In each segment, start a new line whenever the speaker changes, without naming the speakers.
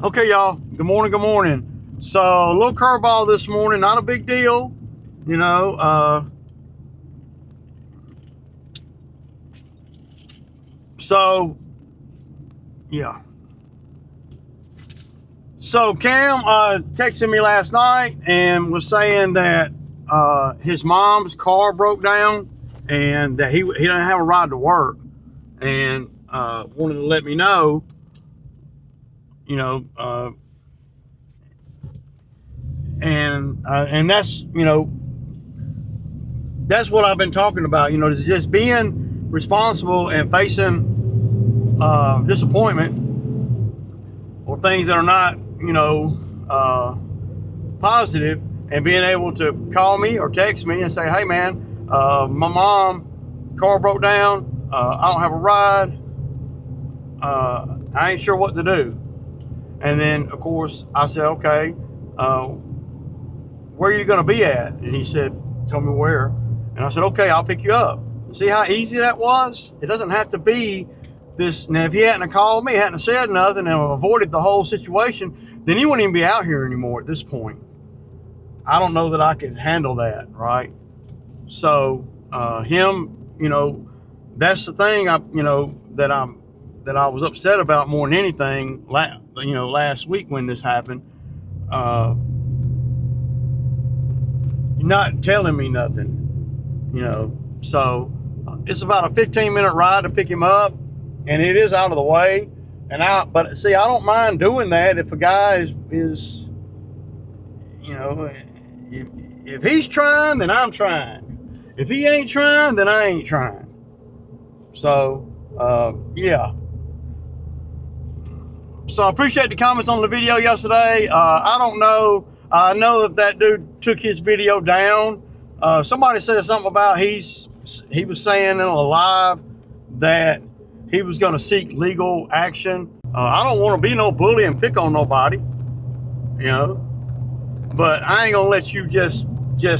Okay, y'all. Good morning. Good morning. So, a little curveball this morning. Not a big deal, you know. So, yeah. So, Cam texted me last night and was saying that his mom's car broke down and that he didn't have a ride to work, and wanted to let me know, you know, and that's that's what I've been talking about. Is just being responsible and facing disappointment or things that are not, positive, and being able to call me or text me and say, "Hey, man, my mom car broke down. I don't have a ride. I ain't sure what to do." And then, of course, I said, "Okay, where are you going to be at?" And he said, "Tell me where." And I said, "Okay, I'll pick you up." See how easy that was? It doesn't have to be this. Now, if he hadn't called me, hadn't said nothing, and avoided the whole situation, then he wouldn't even be out here anymore at this point. I don't know that I could handle that, right? So, that's the thing that I was upset about more than anything. Last week when this happened, not telling me nothing. So it's about a 15-minute ride to pick him up, and it is out of the way. But see, I don't mind doing that if a guy is if he's trying, then I'm trying. If he ain't trying, then I ain't trying. So, yeah. So I appreciate the comments on the video yesterday. I don't know. I know that dude took his video down. Somebody said something about he was saying in a live that he was going to seek legal action. I don't want to be no bully and pick on nobody, but I ain't gonna let you just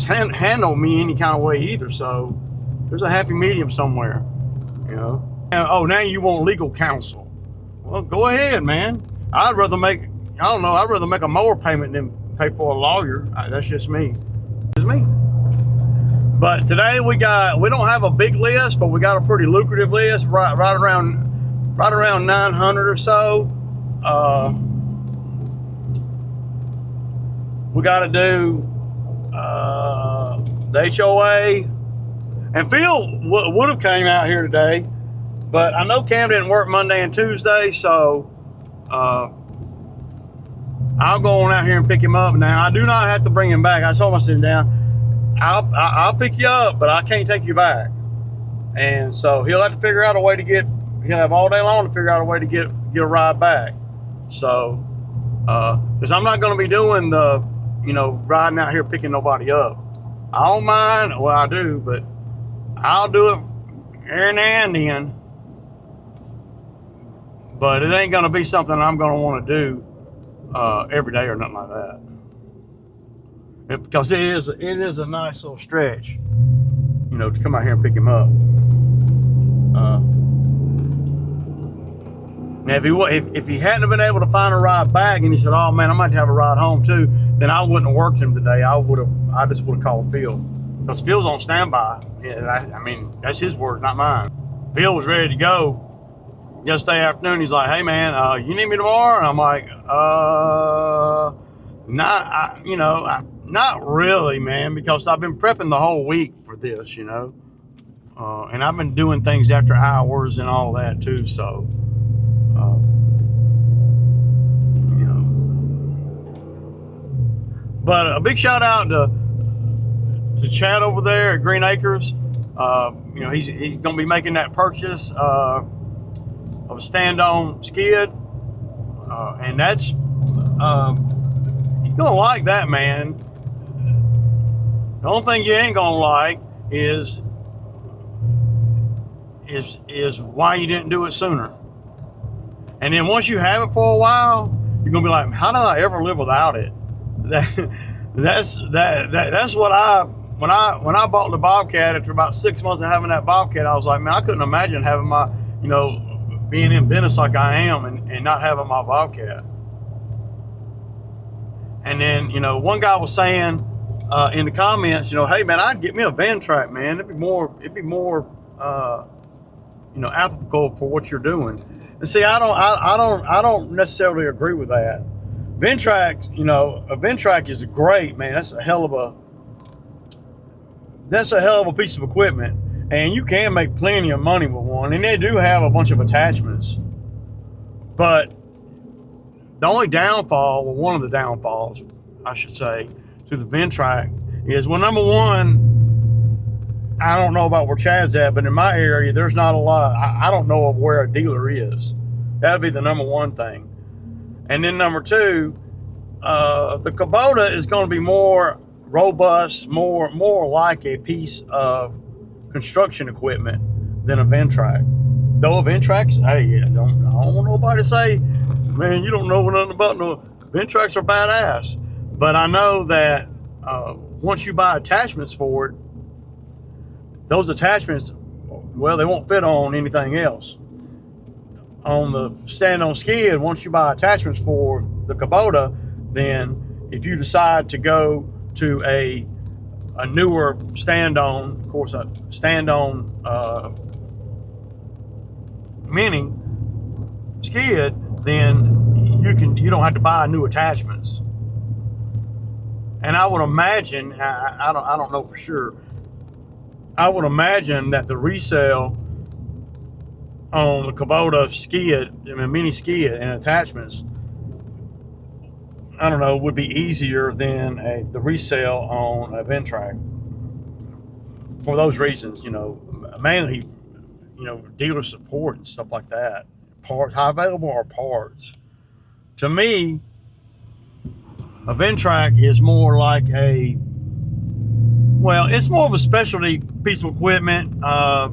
handle me any kind of way either. So there's a happy medium somewhere, And, oh, now you want legal counsel? Well, go ahead, man. I'd rather make a mower payment than pay for a lawyer. That's just me. It's me. But today we don't have a big list, but we got a pretty lucrative list, right around 900 or so. We got to do the HOA, and Phil would have came out here today, but I know Cam didn't work Monday and Tuesday, so I'll go on out here and pick him up. Now, I do not have to bring him back. I told him, I said, down, I'll pick you up, but I can't take you back. And so he'll have to figure out a way he'll have all day long to figure out a way to get a ride back. So, because I'm not going to be doing the, riding out here picking nobody up. I don't mind. Well, I do, but I'll do it every now and then. But it ain't going to be something I'm going to want to do every day or nothing like that. Because it is a nice little stretch, to come out here and pick him up. Now, if he hadn't been able to find a ride back, and he said, "Oh man, I might have a ride home too," then I wouldn't have worked him today. I just would have called Phil, because Phil's on standby. I mean, that's his words, not mine. Phil was ready to go yesterday afternoon. He's like, "Hey man, you need me tomorrow?" And I'm like, not really, man, because I've been prepping the whole week for this, and I've been doing things after hours and all that too. So, but a big shout out to Chad over there at Green Acres. He's going to be making that purchase of a stand-on skid, and that's you're gonna like that, man. The only thing you ain't gonna like is why you didn't do it sooner. And then once you have it for a while, you're gonna be like, "How did I ever live without it?" That's what when I bought the Bobcat after about 6 months of having that Bobcat, I was like, man, I couldn't imagine having my, being in business like I am and not having my Bobcat. And then, you know, one guy was saying in the comments, you know, hey man, I'd get me a VENTRAC, man. It'd be more, you know, applicable for what you're doing. And see, I don't necessarily agree with that. VENTRAC, you know, a VENTRAC is great, man. That's a hell of a piece of equipment, and you can make plenty of money with one. And they do have a bunch of attachments, but the only downfall, well, one of the downfalls, I should say, to the VENTRAC is, well, number one, I don't know about where Chad's at, but in my area, there's not a lot. I don't know of where a dealer is. That'd be the number one thing. And then number two, the Kubota is going to be more robust, more like a piece of construction equipment than a VENTRAC. Though a VENTRAC's, hey, I don't want nobody to say, man, you don't know nothing about no VENTRACs are badass. But I know that once you buy attachments for it, those attachments, well, they won't fit on anything else. On the stand-on skid, once you buy attachments for the Kubota, then if you decide to go to a newer stand-on, of course, a stand-on mini skid, then you don't have to buy new attachments. And I would imagine, I don't know for sure, I would imagine that the resale on the Kubota skid, I mean, mini skid and attachments, I don't know, would be easier than the resale on a VENTRAC. For those reasons, you know, mainly, you know, dealer support and stuff like that. Parts, how available are parts? To me, a VENTRAC is more like well, it's more of a specialty piece of equipment. I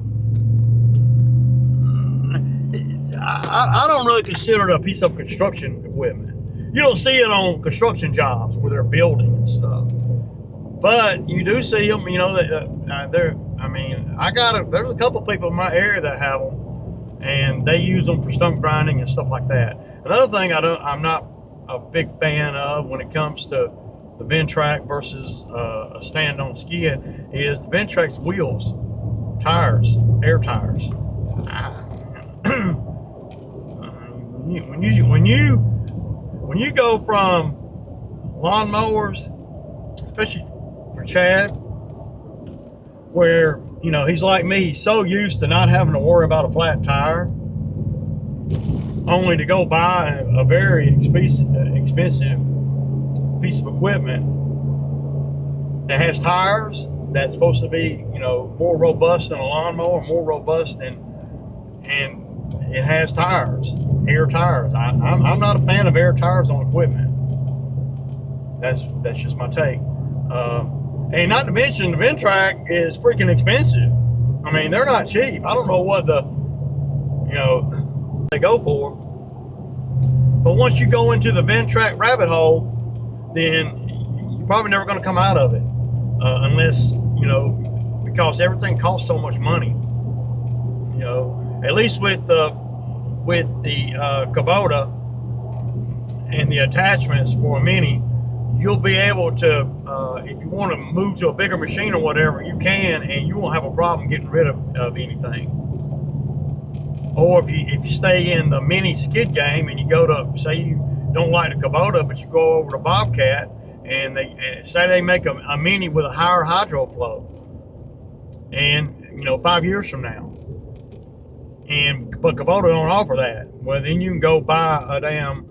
don't really consider it a piece of construction equipment. You don't see it on construction jobs where they're building and stuff, but you do see them. You know that I mean, there's a couple people in my area that have them, and they use them for stump grinding and stuff like that. Another thing I'm not a big fan of when it comes to the VENTRAC versus a stand-on skid is the VENTRAC's wheels, tires, air tires. When you go from lawnmowers, especially for Chad, where, you know, he's like me, he's so used to not having to worry about a flat tire, only to go buy a very expensive piece of equipment that has tires that's supposed to be, you know, more robust than a lawnmower, more robust than, and it has tires, air tires. I'm not a fan of air tires on equipment. That's just my take. And not to mention, the VENTRAC is freaking expensive. I mean, they're not cheap. I don't know what they go for. But once you go into the VENTRAC rabbit hole, then you're probably never going to come out of it, unless, you know, because everything costs so much money. You know, at least with the Kubota and the attachments for a mini, you'll be able to, if you want to move to a bigger machine or whatever, you can, and you won't have a problem getting rid of anything. Or if you stay in the mini skid game and you go to, say you don't like the Kubota, but you go over to Bobcat and say they make a mini with a higher hydro flow, and, you know, 5 years from now, but Kubota don't offer that, well, then you can go buy a damn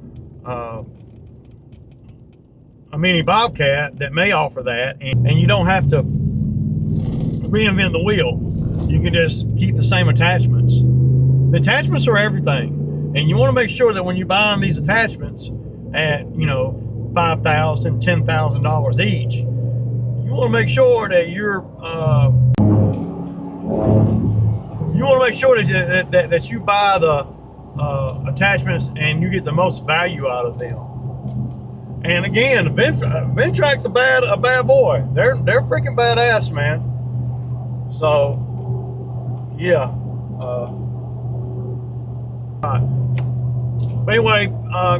a mini Bobcat that may offer that, and you don't have to reinvent the wheel. You can just keep the same attachments. The attachments are everything, and you want to make sure that when you're buying these attachments at, you know, $5,000, $10,000 each, you want to make sure that that you buy the attachments and you get the most value out of them. And again, the VENTRAC's a bad boy. They're freaking badass, man. So yeah. But anyway,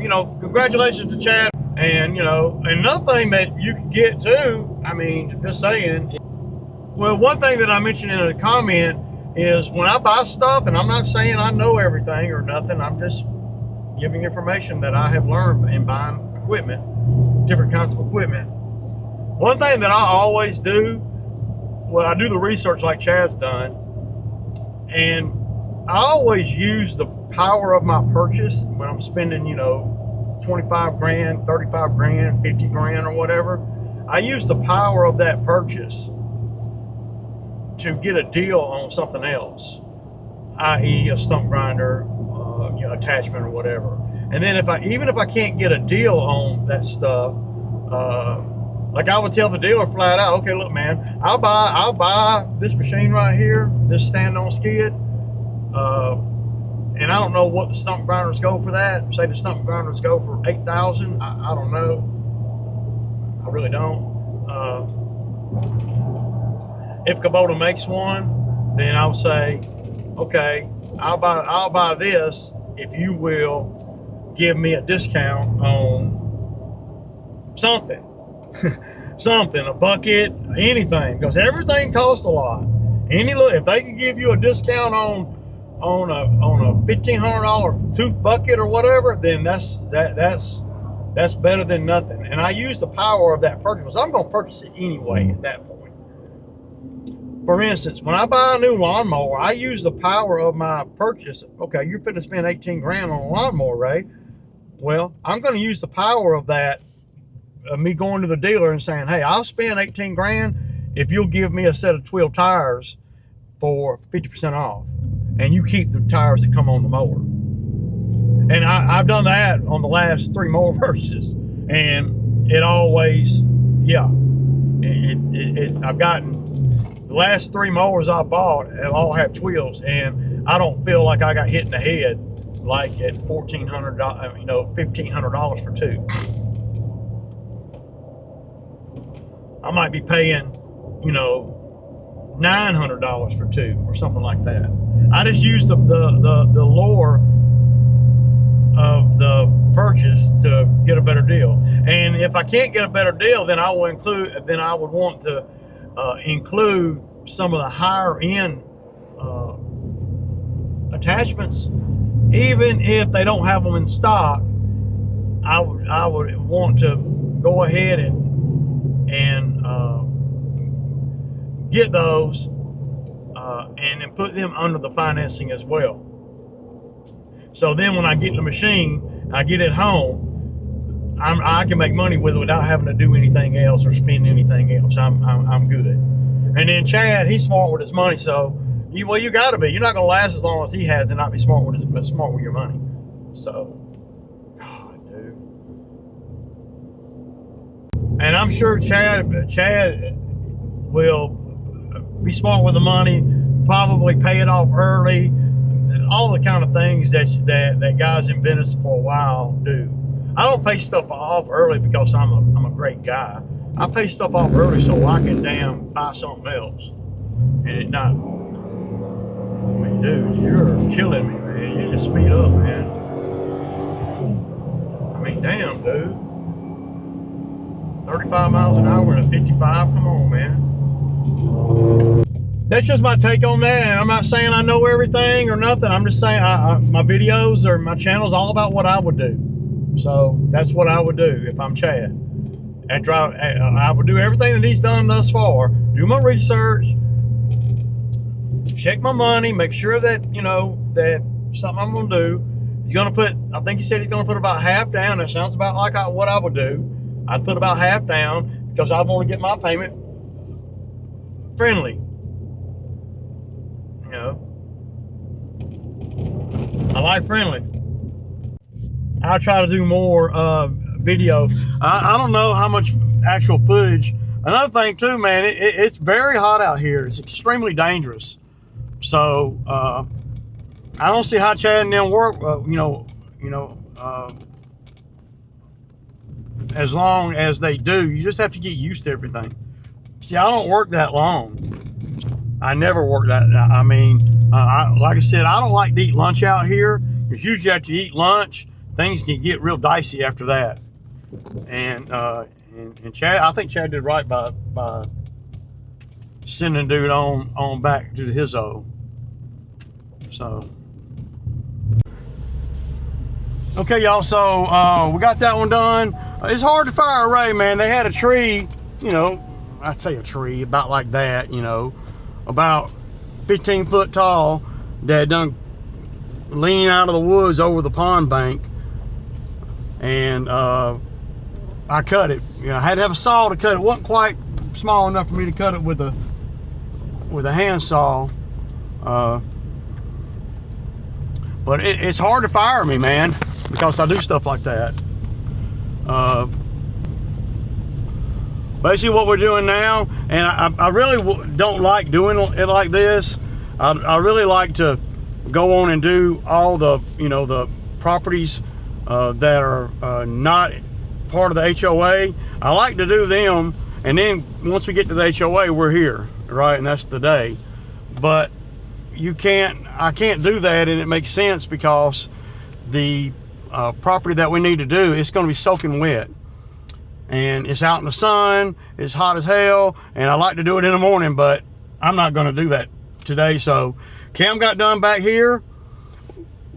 you know, congratulations to Chad. And, you know, another thing that you could get too, I mean, just saying, well, one thing that I mentioned in a comment is when I buy stuff, and I'm not saying I know everything or nothing, I'm just giving information that I have learned in buying equipment, different kinds of equipment. One thing that I always do, well, I do the research like Chad's done, and I always use the power of my purchase when I'm spending, you know, 25 grand, 35 grand, 50 grand or whatever. I use the power of that purchase to get a deal on something else, i.e. a stump grinder, you know, attachment or whatever. And then even if I can't get a deal on that stuff, like I would tell the dealer flat out, okay, look, man, I'll buy this machine right here, this stand-on skid, and I don't know what the stump grinders go for that. Say the stump grinders go for $8,000. I don't know. I really don't. If Kubota makes one, then I'll say, okay, I'll buy this if you will give me a discount on something. Something, a bucket, anything, because everything costs a lot. If they could give you a discount on a $1,500 tooth bucket or whatever, then that's better than nothing. And I use the power of that purchase. I'm going to purchase it anyway at that point. For instance, when I buy a new lawnmower, I use the power of my purchase. Okay, you're finna spend 18 grand on a lawnmower, Ray. Well, I'm going to use the power of that, me going to the dealer and saying, hey, I'll spend 18 grand if you'll give me a set of 12 tires for 50% off. And you keep the tires that come on the mower. And I've done that on the last 3 mower purchases. And it always, yeah, I've gotten, the last 3 mowers I bought have all have 12s, and I don't feel like I got hit in the head like at $1,400, you know, $1,500 for 2. I might be paying, you know, $900 for 2 or something like that. I just use the lure of the purchase to get a better deal. And if I can't get a better deal, then I would want to include some of the higher end attachments. Even if they don't have them in stock, I would want to go ahead and get those and then put them under the financing as well. So then when I get the machine, I get it home, I can make money with it without having to do anything else or spend anything else. I'm good. And then Chad, he's smart with his money, so you got to be. You're not going to last as long as he has and not be smart with your money. So, God, dude. And I'm sure Chad will be smart with the money, probably pay it off early, all the kind of things that guys in business for a while do. I don't pay stuff off early because I'm a great guy. I pay stuff off early so I can damn buy something else. And it not, I mean, dude, you're killing me, man. You just speed up, man. I mean, damn, dude. 35 miles an hour and a 55, come on, man. That's just my take on that, and I'm not saying I know everything or nothing. I'm just saying my videos or my channel is all about what I would do. So that's what I would do if I'm Chad. After I would do everything that he's done thus far, do my research, check my money, make sure that, you know, that something I'm going to do. He's going to put, I think he said he's going to put about half down. That sounds about like what I would do. I'd put about half down because I want to get my payment friendly. You know, I like friendly. I'll try to do more video. I don't know how much actual footage. Another thing too, man, it's very hot out here. It's extremely dangerous. So I don't see how Chad and them work. As long as they do, you just have to get used to everything. See, I don't work that long. I never work that. I mean, like I said, I don't like to eat lunch out here. Because usually after you eat lunch, things can get real dicey after that. And Chad, I think Chad did right by sending dude on back to his old. So okay, y'all. So we got that one done. It's hard to fire array, man. They had a tree, you know, I'd say a tree about like that, you know, about 15 foot tall, that done lean out of the woods over the pond bank, and I cut it. You know, I had to have a saw to cut it. It wasn't quite small enough for me to cut it with a hand saw, but it's hard to fire me, man, because I do stuff like that. Basically what we're doing now, and I really don't like doing it like this. I really like to go on and do all the, you know, the properties that are not part of the HOA. I like to do them, and then once we get to the HOA, we're here, right? And that's the day. But I can't do that, and it makes sense because the property that we need to do, it's going to be soaking wet, and it's out in the sun, it's hot as hell, and I like to do it in the morning, but I'm not going to do that today. So Cam got done back here.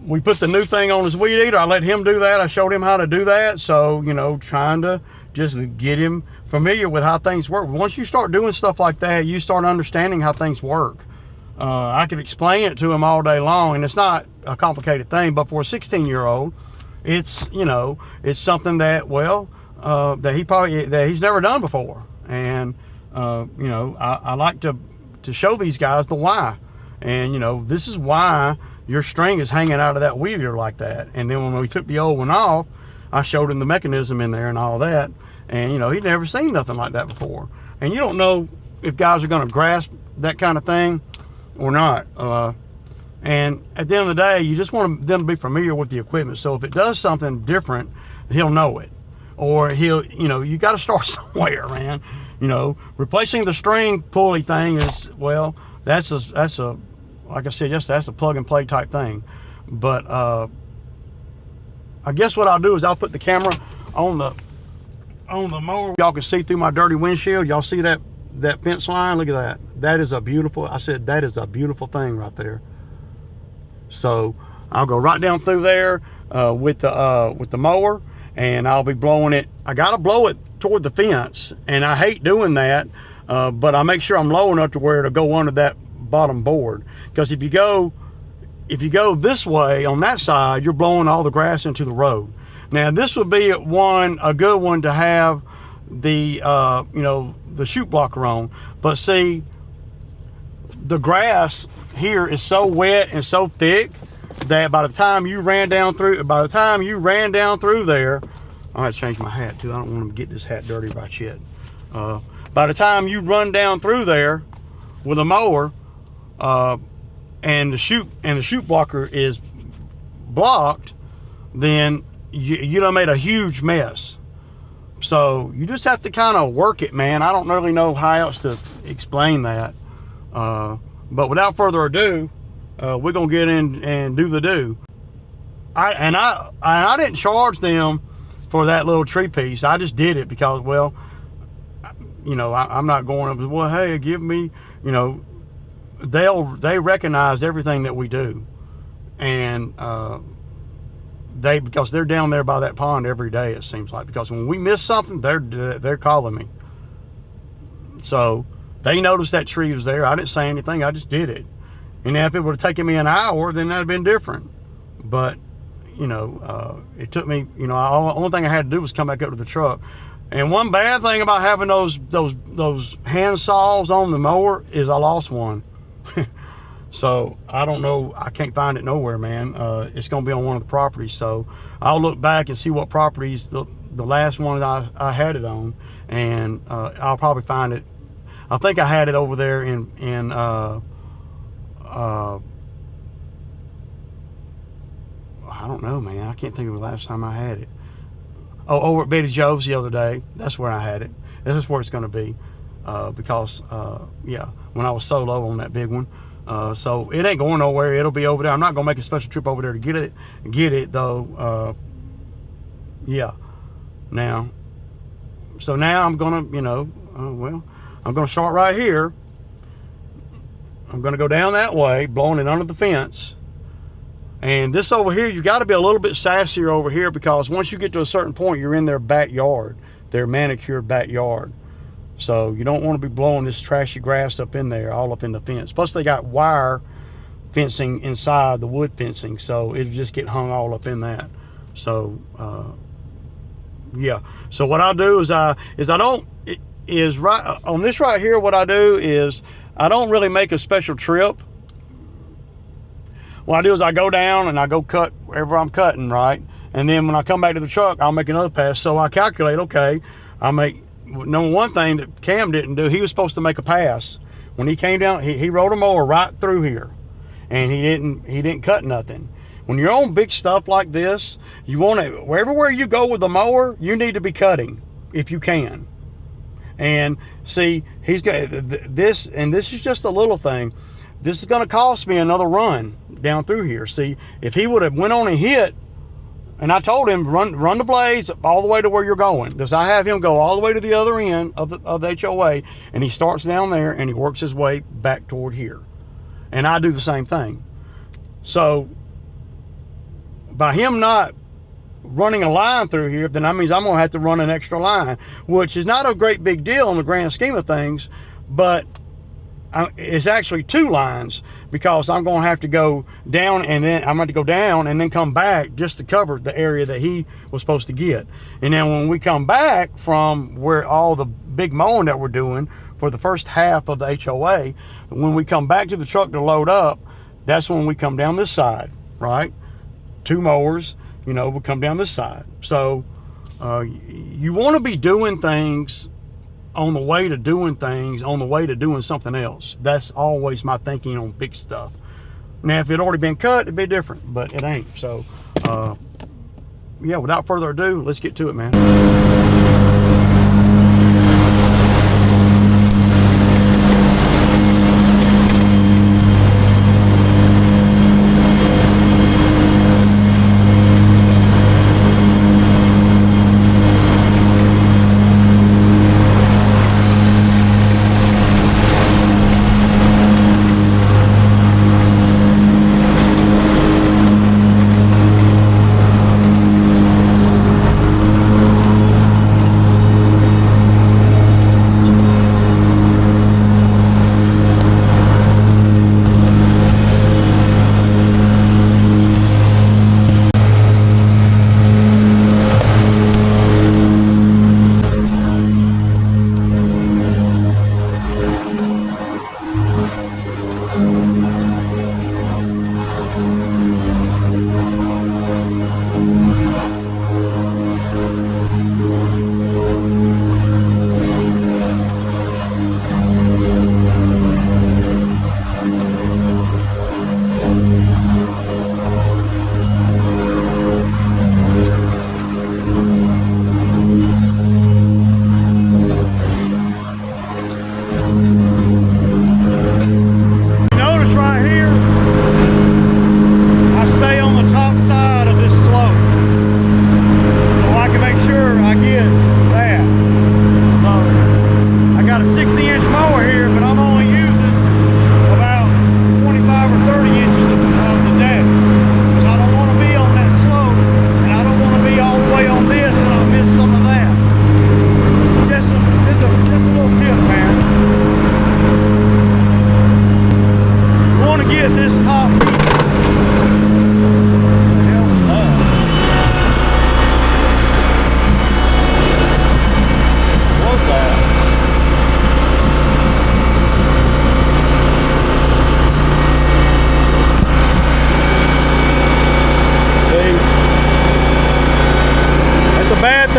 We put the new thing on his weed eater. I let him do that. I showed him how to do that. So, you know, trying to just get him familiar with how things work. Once you start doing stuff like that, you start understanding how things work. I could explain it to him all day long, and it's not a complicated thing, but for a 16-year-old, it's, you know, it's something that, well, that he's never done before. And, you know, I like to show these guys the why. And, you know, this is why your string is hanging out of that weed eater like that. And then when we took the old one off, I showed him the mechanism in there and all that. And, you know, he'd never seen nothing like that before. And you don't know if guys are going to grasp that kind of thing or not. And at the end of the day, you just want them to be familiar with the equipment. So if it does something different, he'll know it. Or he'll, you know, you got to start somewhere, man. You know, replacing the string pulley thing is, well, that's a like I said, that's a plug and play type thing. But I guess what I'll do is I'll put the camera on the mower. Y'all can see through my dirty windshield. Y'all see that fence line? Look at that. That is a beautiful, I said, that is a beautiful thing right there. So I'll go right down through there with the mower, and I'll be blowing it. I gotta blow it toward the fence, and I hate doing that, but I make sure I'm low enough to where it'll go under that bottom board. Because if you go this way on that side, you're blowing all the grass into the road. Now this would be a good one to have the you know, the chute blocker on. But see, the grass here is so wet and so thick that by the time you ran down through there, I had to change my hat too. I don't want to get this hat dirty by shit. By the time you run down through there with a mower, and the chute blocker is blocked, then you done made a huge mess. So you just have to kind of work it, man. I don't really know how else to explain that. But without further ado, we're gonna get in and do the do. I didn't charge them for that little tree piece. I just did it because, well, you know, I'm not going up, well, hey, give me, you know, they recognize everything that we do, and because they're down there by that pond every day, it seems like, because when we miss something, they're calling me. So they noticed that tree was there. I didn't say anything. I just did it. And if it would have taken me an hour, then that'd have been different. But you know, it took me, you know, the only thing I had to do was come back up to the truck. And one bad thing about having those hand saws on the mower is I lost one. So I don't know, I can't find it nowhere, man. It's gonna be on one of the properties, so I'll look back and see what properties the last one I had it on, and I'll probably find it. I think I had it over there in I don't know, man. I can't think of the last time I had it. Oh, over at Betty Joe's the other day. That's where I had it. This is where it's going to be, because yeah, when I was solo on that big one. So it ain't going nowhere. It'll be over there. I'm not going to make a special trip over there to get it though. Yeah. Now, so now I'm gonna, you know, well, I'm gonna start right here. I'm gonna go down that way, blowing it under the fence. And this over here, you got to be a little bit sassier over here, because once you get to a certain point, you're in their backyard, their manicured backyard. So you don't want to be blowing this trashy grass up in there, all up in the fence. Plus they got wire fencing inside the wood fencing, so it'll just get hung all up in that. So yeah. So what I do is right on this right here, what I do is I don't really make a special trip. What I do is I go down and I go cut wherever I'm cutting, right? And then when I come back to the truck, I'll make another pass. So I calculate, okay, I make, number one thing that Cam didn't do, he was supposed to make a pass. When he came down, he rode a mower right through here, and he didn't cut nothing. When you're on big stuff like this, you want to, everywhere you go with the mower, you need to be cutting if you can. And see, he's got this, and this is just a little thing. This is going to cost me another run down through here. See, if he would have went on and hit, and I told him run the blades all the way to where you're going, because I have him go all the way to the other end of the HOA, and he starts down there and he works his way back toward here, and I do the same thing. So by him not running a line through here, then that means I'm going to have to run an extra line, which is not a great big deal in the grand scheme of things, but it's actually two lines, because I'm going to have to go down, and then I'm going to go down and then come back just to cover the area that he was supposed to get. And then when we come back from where all the big mowing that we're doing for the first half of the HOA, when we come back to the truck to load up, that's when we come down this side, right? Two mowers, you know, will come down this side. So you want to be doing things on the way to doing things, on the way to doing something else. That's always my thinking on big stuff. Now, if it already been cut, it'd be different, but it ain't. So, yeah, without further ado, let's get to it, man.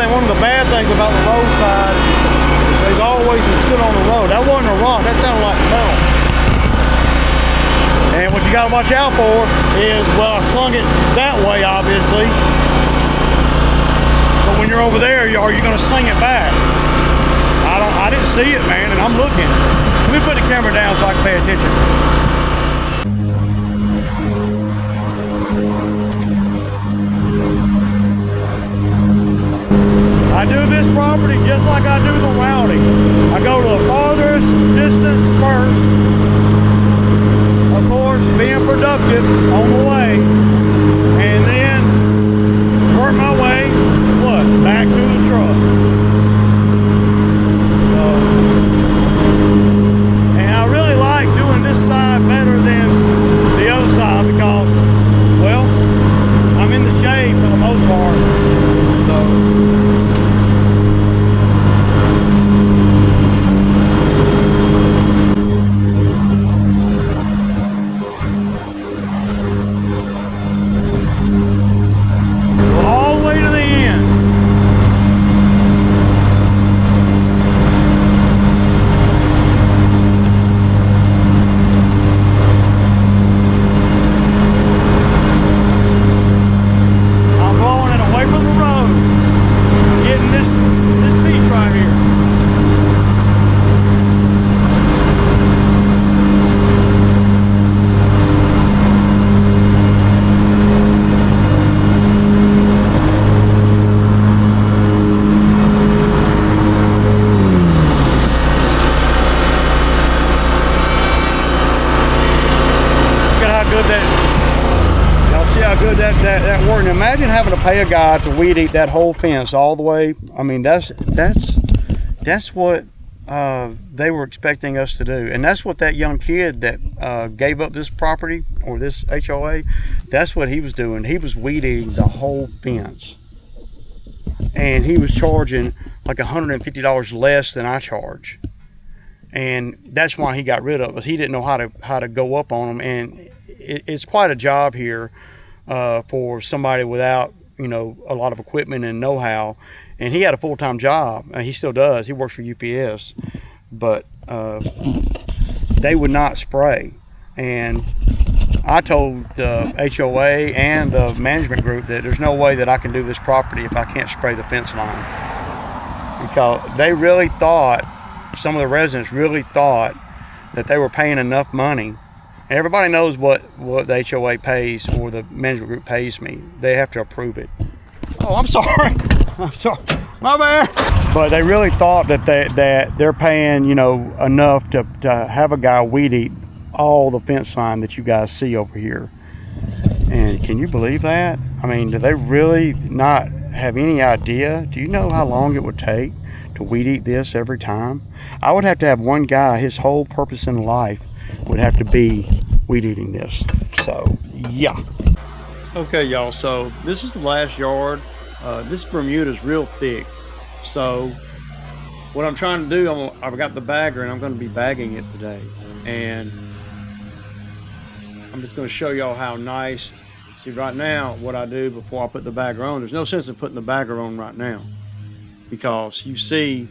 One of the bad things about the roadside is there's always a shit on the road. That wasn't a rock, that sounded like metal. And what you gotta watch out for is, well, I slung it that way, obviously. But when you're over there, are you gonna sling it back? I didn't see it, man, and I'm looking. Let me put the camera down so I can pay attention. I property just like I do the routing. I go to the farthest distance first, of course, being productive on the way, and then work my way, back to the truck. So, and I really like doing this side better than the other side because, well, I'm in the shade for the most part. So. That worked. Imagine having to pay a guy to weed eat that whole fence all the way. I mean, that's what they were expecting us to do, and that's what that young kid that gave up this property or this HOA, that's what he was doing. He was weed eating the whole fence, and he was charging like $150 less than I charge, and that's why he got rid of us. He didn't know how to go up on them, and it's quite a job here. For somebody without, a lot of equipment and know-how. And he had a full-time job. He still does. He works for UPS. But they would not spray. And I told the HOA and the management group that there's no way that I can do this property if I can't spray the fence line. Because they really thought, some of the residents really thought that they were paying enough money. Everybody knows what the HOA pays or the management group pays me. They have to approve it. Oh, I'm sorry. I'm sorry. My bad. But they really thought that they're paying, enough to have a guy weed eat all the fence line that you guys see over here. And can you believe that? I mean, do they really not have any idea? Do you know how long it would take to weed eat this every time? I would have to have one guy, his whole purpose in life would have to be weed eating this. So yeah. Okay, y'all, so this is the last yard. This Bermuda is real thick, so what I'm trying to do, I've got the bagger and I'm going to be bagging it today, and I'm just going to show y'all how nice. See, right now what I do before I put the bagger on, there's no sense in putting the bagger on right now because you see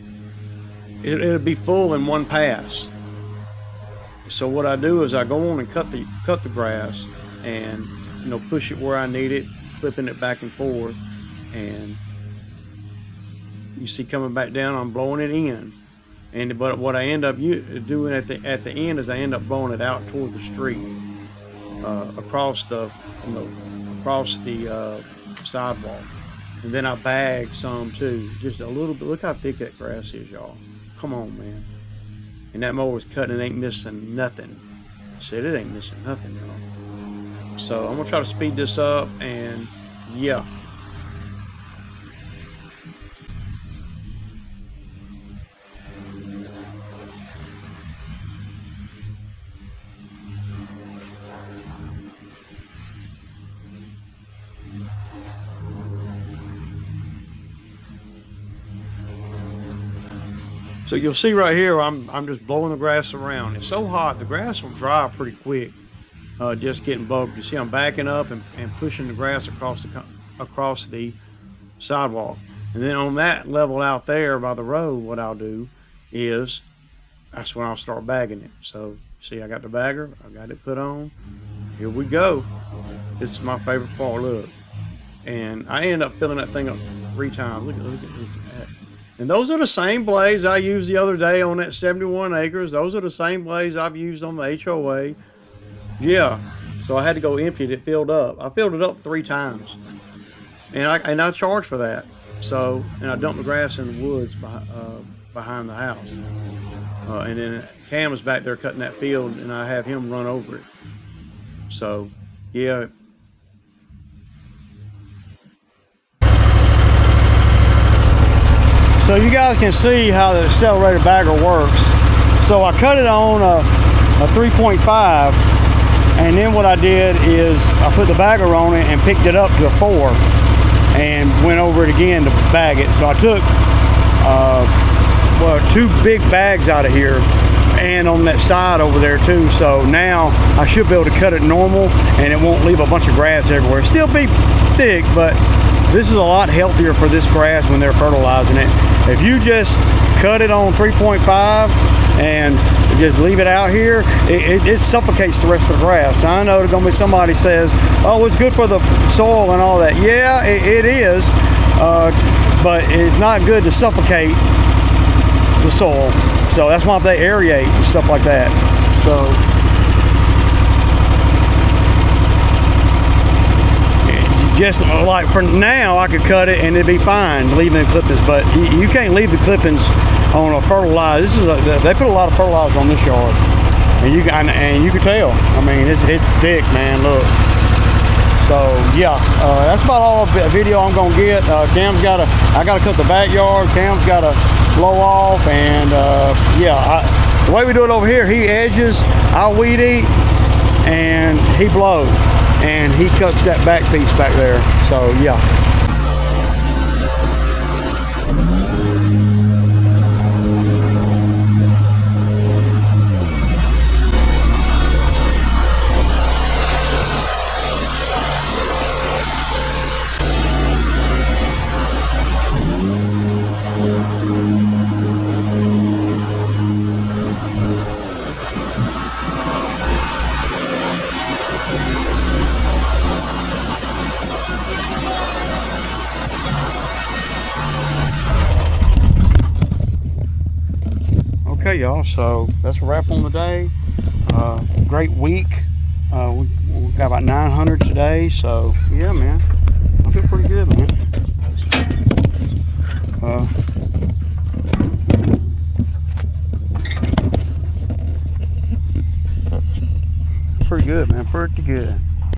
it'll be full in one pass. So what I do is I go on and cut the grass and push it where I need it, flipping it back and forth, and you see coming back down, I'm blowing it in. But what I end up doing at the end is I end up blowing it out toward the street, across the sidewalk, and then I bag some too, just a little bit. Look how thick that grass is, y'all. Come on, man. And that mower's cutting, it ain't missing nothing. I said it ain't missing nothing, y'all. So I'm gonna try to speed this up, and yeah. So you'll see right here, I'm just blowing the grass around. It's so hot, the grass will dry pretty quick, just getting bugged. You see I'm backing up and pushing the grass across the sidewalk. And then on that level out there by the road, what I'll do is, that's when I'll start bagging it. So see, I got the bagger, I got it put on. Here we go. This is my favorite part, look. And I end up filling that thing up 3 times. Look at this. And those are the same blades I used the other day on that 71 acres. Those are the same blades I've used on the HOA. Yeah, so I had to go empty it. It filled up. I filled it up 3 times. And I charge for that.
So, and I dumped the grass in the woods behind the house. And then Cam was back there cutting that field, and I have him run over it. So, yeah. So you guys can see how the accelerator bagger works. So I cut it on a 3.5, and then what I did is I put the bagger on it and picked it up to a 4 and went over it again to bag it. So I took well, 2 big bags out of here and on that side over there too. So now I should be able to cut it normal and it won't leave a bunch of grass everywhere. It'll still be thick, but this is a lot healthier for this grass when they're fertilizing it. If you just cut it on 3.5 and just leave it out here, it suffocates the rest of the grass. Now, I know there's gonna be somebody says, oh, it's good for the soil and all that. Yeah, it is, but it's not good to suffocate the soil. So that's why they aerate and stuff like that. So just like for now, I could cut it and it'd be fine leaving the clippings, but you can't leave the clippings on a fertilizer. This is they put a lot of fertilizer on this yard, and you can tell. I mean, it's thick, man. Look. So yeah, that's about all the video I'm gonna get. Cam's I gotta cut the backyard. Cam's gotta blow off, and yeah, the way we do it over here, he edges, I weed eat, and he blows, and he cuts that back piece back there. So yeah. Okay, y'all, so that's a wrap on the day. Great week. We got about 900 today, so yeah, man, I feel pretty good, man. Pretty good, man, pretty good.